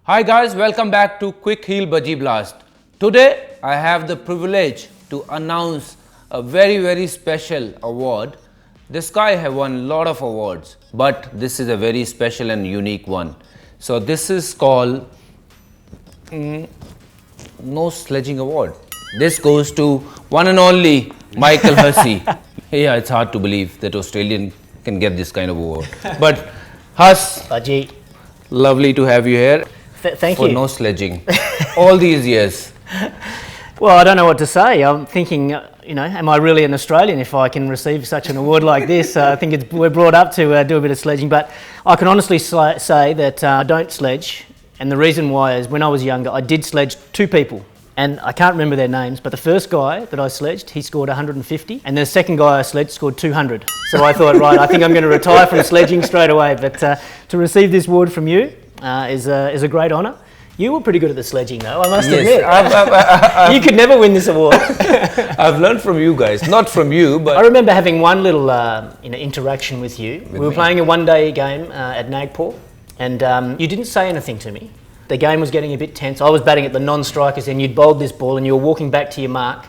Hi guys, welcome back to Quick Heel Bhaji Blast. Today I have the privilege to announce a very special award. This guy have won a lot of awards, but this is a very special and unique one. So this is called No Sledging Award. This goes to one and only Michael Hussey. Yeah, it's hard to believe that Australian can get this kind of award. But Huss, Bhaji, lovely to have you here. thank For you. no sledging all these years. Well, I don't know what to say. I'm thinking, am I really an Australian if I can receive such an award like this? I think we're brought up to do a bit of sledging, but I can honestly say that I don't sledge. And the reason why is when I was younger, I did sledge two people. And I can't remember their names, but the first guy that I sledged, he scored 150. And the second guy I sledged scored 200. So I thought, right, I think I'm going to retire from sledging straight away. But to receive this award from you is a great honour. You were pretty good at the sledging though, I must admit. You could never win this award. I've learned from you guys, not from you, but... I remember having one little interaction with you. We were playing a one-day game at Nagpur, and you didn't say anything to me. The game was getting a bit tense. I was batting at the non-strikers, and you'd bowled this ball, and you were walking back to your mark,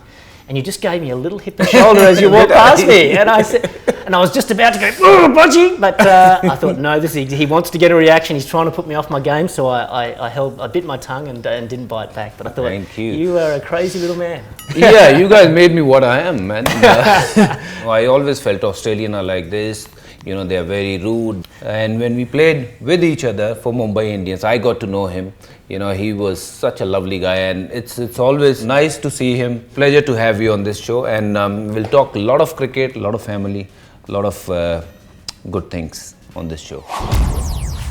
and you just gave me a little hip and shoulder as you walked past me, and I said, and I was just about to go, "Oh, Bhaji," but I thought, no, he wants to get a reaction. He's trying to put me off my game, so I bit my tongue and didn't bite back. But I thought, thank you. You are a crazy little man. Yeah, you guys made me what I am, man. I always felt Australian are like this. They are very rude. And when we played with each other for Mumbai Indians, I got to know him. He was such a lovely guy, and it's always nice to see him. Pleasure to have you on this show, and we'll talk a lot of cricket, a lot of family, a lot of good things on this show.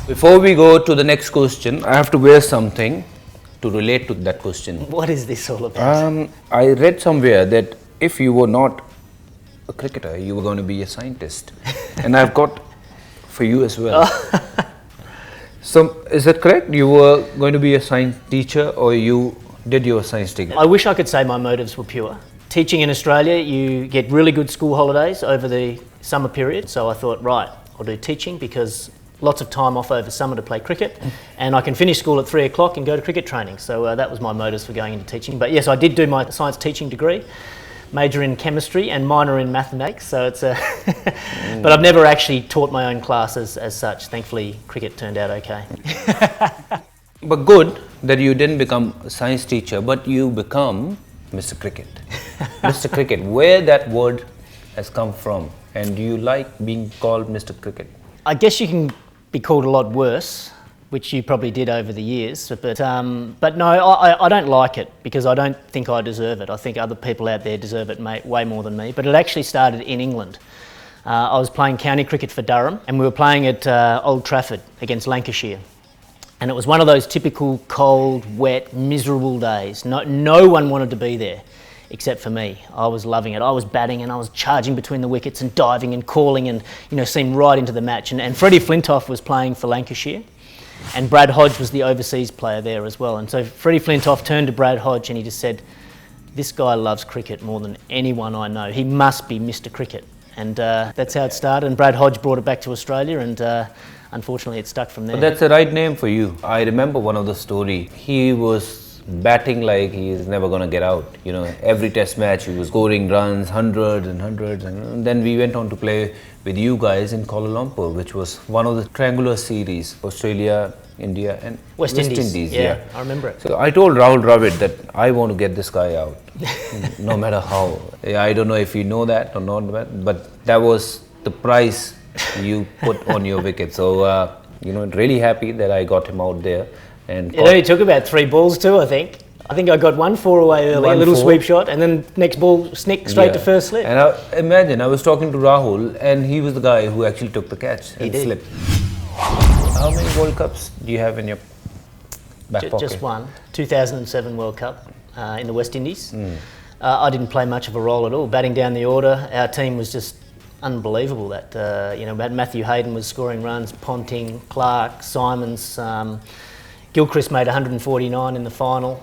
Before we go to the next question, I have to wear something to relate to that question. What is this all about? I read somewhere that if you were not a cricketer, you were going to be a scientist. And I've got for you as well. So, is that correct? You were going to be a science teacher, or you did your science degree? I wish I could say my motives were pure. Teaching in Australia, you get really good school holidays over the summer period. So I thought, right, I'll do teaching because lots of time off over summer to play cricket, and I can finish school at 3 o'clock and go to cricket training. So that was my motives for going into teaching. But yes, I did do my science teaching degree. Major in chemistry and minor in mathematics, so it's but I've never actually taught my own classes as such. Thankfully, cricket turned out okay. But good that you didn't become a science teacher, but you become Mr. Cricket. Mr. Cricket, where that word has come from, and do you like being called Mr. Cricket? I guess you can be called a lot worse, which you probably did over the years, but no, I don't like it because I don't think I deserve it. I think other people out there deserve it way more than me, but it actually started in England. I was playing county cricket for Durham, and we were playing at Old Trafford against Lancashire, and it was one of those typical cold, wet, miserable days. No one wanted to be there except for me. I was loving it. I was batting and I was charging between the wickets and diving and calling and seemed right into the match, and Freddie Flintoff was playing for Lancashire. And Brad Hodge was the overseas player there as well. And so Freddie Flintoff turned to Brad Hodge and he just said, "This guy loves cricket more than anyone I know. He must be Mr. Cricket." And that's how it started. And Brad Hodge brought it back to Australia, and unfortunately it stuck from there. But that's the right name for you. I remember one of the story. He was batting like he is never going to get out. Every test match he was scoring runs, hundreds and hundreds. And then we went on to play with you guys in Kuala Lumpur, which was one of the triangular series, Australia, India and West Indies. Yeah, I remember it. So I told Rahul Dravid that I want to get this guy out, no matter how. I don't know if you know that or not, but that was the price you put on your wicket. So, really happy that I got him out there. And it only took about 3 balls too, I think. I think I got 1-4 away early, a little sweep shot, and then next ball snick straight to first slip. And imagine, I was talking to Rahul, and he was the guy who actually took the catch and slipped. How many World Cups do you have in your back pocket? Just one. 2007 World Cup in the West Indies. I didn't play much of a role at all. Batting down the order, our team was just unbelievable. That Matthew Hayden was scoring runs, Ponting, Clark, Simons. Gilchrist made 149 in the final,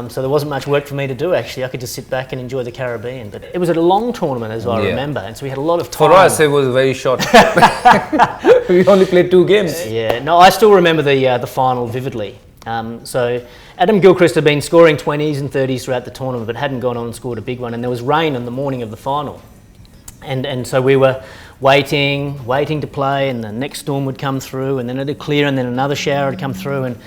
so there wasn't much work for me to do actually. I could just sit back and enjoy the Caribbean. But it was a long tournament as I remember, and so we had a lot of time. For us it was very short. We only played 2 games. Yeah, no, I still remember the final vividly. So Adam Gilchrist had been scoring 20s and 30s throughout the tournament, but hadn't gone on and scored a big one. And there was rain on the morning of the final. And so we were waiting to play, and the next storm would come through, and then it'd clear, and then another shower would come through. And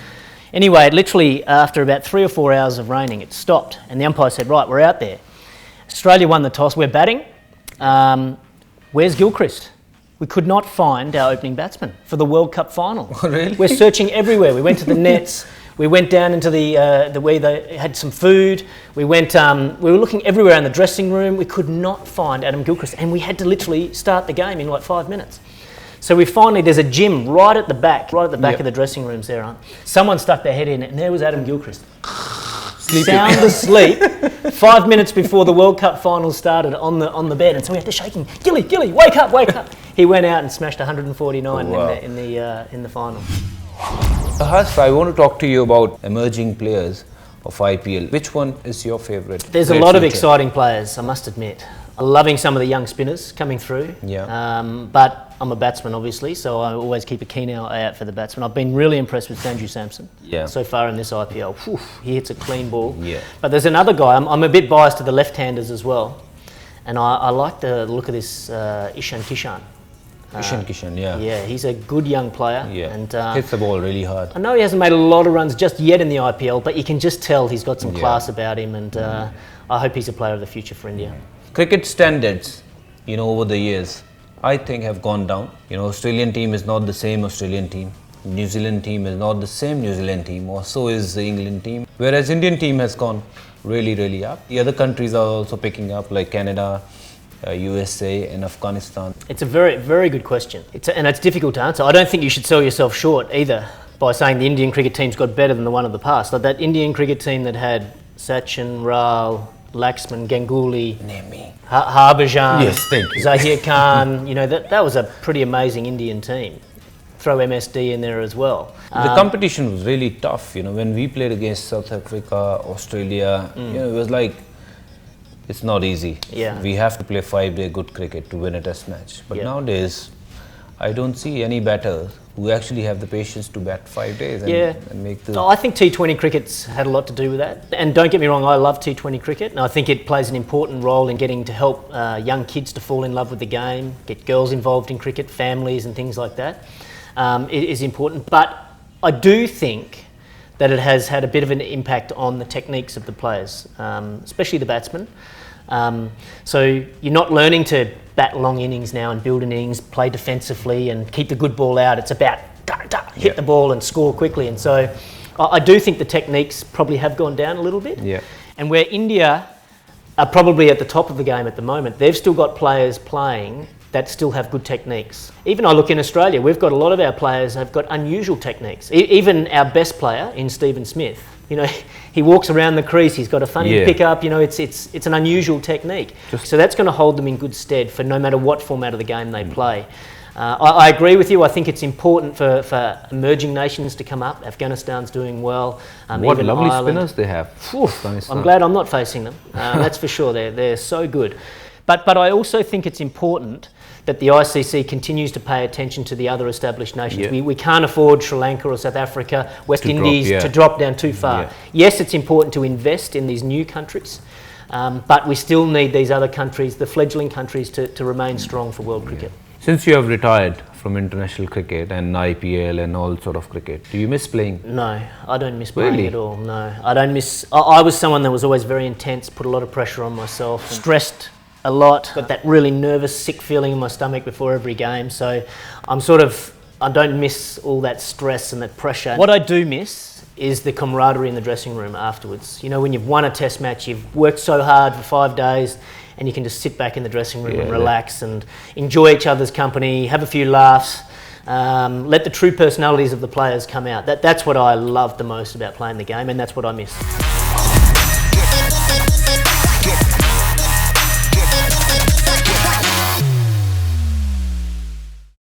anyway, it literally, after about 3 or 4 hours of raining, it stopped. And the umpire said, right, we're out there. Australia won the toss, we're batting. Where's Gilchrist? We could not find our opening batsman for the World Cup final. Oh, really? We're searching everywhere. We went to the nets. We went down into the where they had some food. We went. We were looking everywhere in the dressing room. We could not find Adam Gilchrist, and we had to literally start the game in like 5 minutes. So we finally, there's a gym right at the back of the dressing rooms there. Someone stuck their head in, and there was Adam Gilchrist. Sound asleep 5 minutes before the World Cup final started on the bed, and so we had to shake him. Gilly, wake up! He went out and smashed 149 in the final. Harsh, I want to talk to you about emerging players of IPL. Which one is your favourite? There's a lot of exciting players, I must admit. I'm loving some of the young spinners coming through. Yeah. But I'm a batsman, obviously, so I always keep a keen eye out for the batsman. I've been really impressed with Sanju Samson so far in this IPL. Whew, he hits a clean ball. Yeah. But there's another guy, I'm a bit biased to the left-handers as well. And I like the look of this Ishan Kishan. Kishan, yeah. Yeah, he's a good young player. Yeah, and hits the ball really hard. I know he hasn't made a lot of runs just yet in the IPL, but you can just tell he's got some class about him, and I hope he's a player of the future for India. Cricket standards, over the years, I think have gone down. Australian team is not the same Australian team. New Zealand team is not the same New Zealand team, or so is the England team. Whereas Indian team has gone really, really up. The other countries are also picking up, like Canada, USA and Afghanistan. It's a very, very good question. And it's difficult to answer. I don't think you should sell yourself short either by saying the Indian cricket team's got better than the one of the past. Like that Indian cricket team that had Sachin, Rahul, Laxman, Ganguly, Harbhajan, Zahir Khan, that was a pretty amazing Indian team. Throw MSD in there as well. The competition was really tough, when we played against South Africa, Australia, it was like, it's not easy. Yeah. We have to play 5-day good cricket to win a test match. But nowadays, I don't see any batters who actually have the patience to bat 5 days and make the... I think T20 cricket's had a lot to do with that. And don't get me wrong, I love T20 cricket, and I think it plays an important role in getting to help young kids to fall in love with the game, get girls involved in cricket, families and things like that. It is important. But I do think that it has had a bit of an impact on the techniques of the players, especially the batsmen. So you're not learning to bat long innings now and build an innings, play defensively and keep the good ball out. It's about hit the ball and score quickly. And so I do think the techniques probably have gone down a little bit. Yeah. And where India are probably at the top of the game at the moment, they've still got players playing that still have good techniques. Even I look in Australia, we've got a lot of our players have got unusual techniques. Even our best player in Stephen Smith, he walks around the crease, he's got a funny pickup, it's an unusual technique. So that's going to hold them in good stead for no matter what format of the game they play. I agree with you. I think it's important for emerging nations to come up. Afghanistan's doing well. What even lovely Ireland. spinners they have. I'm glad I'm not facing them. That's for sure. They're so good. But I also think it's important that the ICC continues to pay attention to the other established nations. We can't afford Sri Lanka or South Africa, West Indies to drop down too far. Yes, it's important to invest in these new countries, but we still need these other countries, the fledgling countries, to remain strong for world cricket. Since you have retired from international cricket and IPL and all sort of cricket, do you miss playing? No, I don't miss playing at all, no. I don't miss... I was someone that was always very intense, put a lot of pressure on myself, stressed a lot, got that really nervous, sick feeling in my stomach before every game. So I don't miss all that stress and that pressure. What I do miss is the camaraderie in the dressing room afterwards. When you've won a test match, you've worked so hard for 5 days, and you can just sit back in the dressing room and relax and enjoy each other's company, have a few laughs, let the true personalities of the players come out. That's what I love the most about playing the game, and that's what I miss.